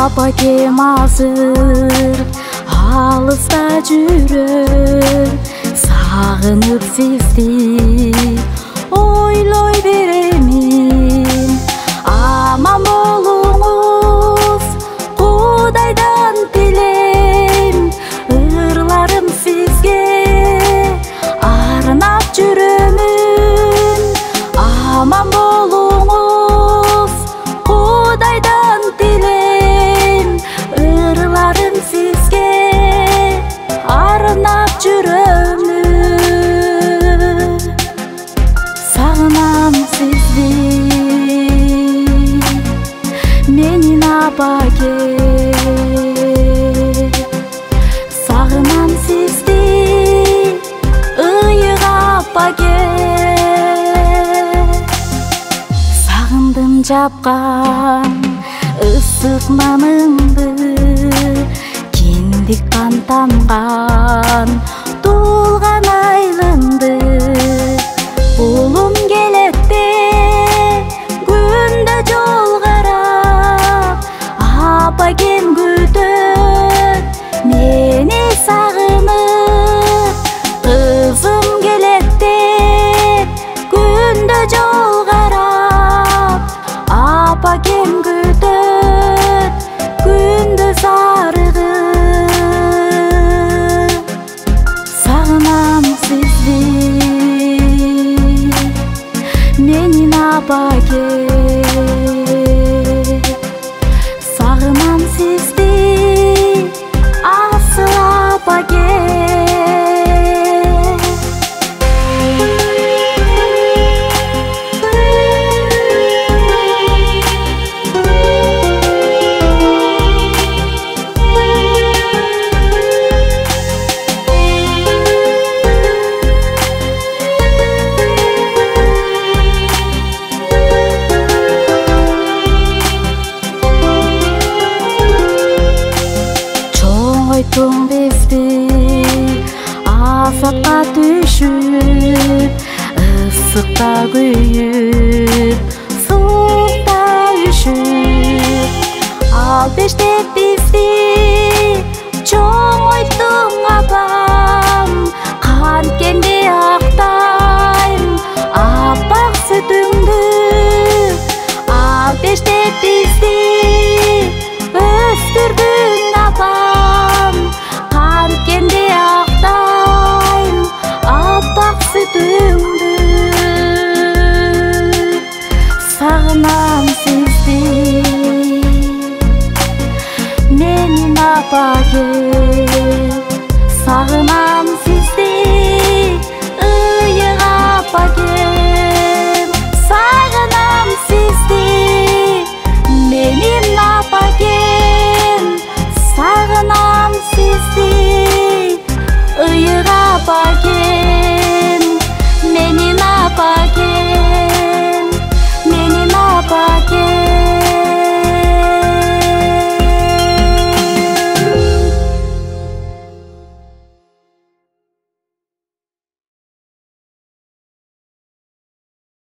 Apakem azır alыста жүрөм, сагынып сизди ойлой беремин. Аман болуңуз Кудайдан тилейм, ырларым сизге арнап жүрөмүн. Аман болуңуз Кудайдан тилейм, ырларым сизге арнап жүрөмүн. Сагынам сизди, менин апаке. Сагынам сизди, ыйык апаке. Сагындым жапкан ысык наныңды, киндик кан тамган туулган айлымды. Улум келетте күндө жол карап, апакем күтөт мени сагынып. Кызым келетте күндө жол карап, апакем күтөт күндө зарыгып. Сагынам сизди, менин апаке. Сагынам сизди, асыл апаке. Чоңойтуң бизди азапка түшүп, ысыкта күйүп, суукта үшүп. Ал бештеп бизди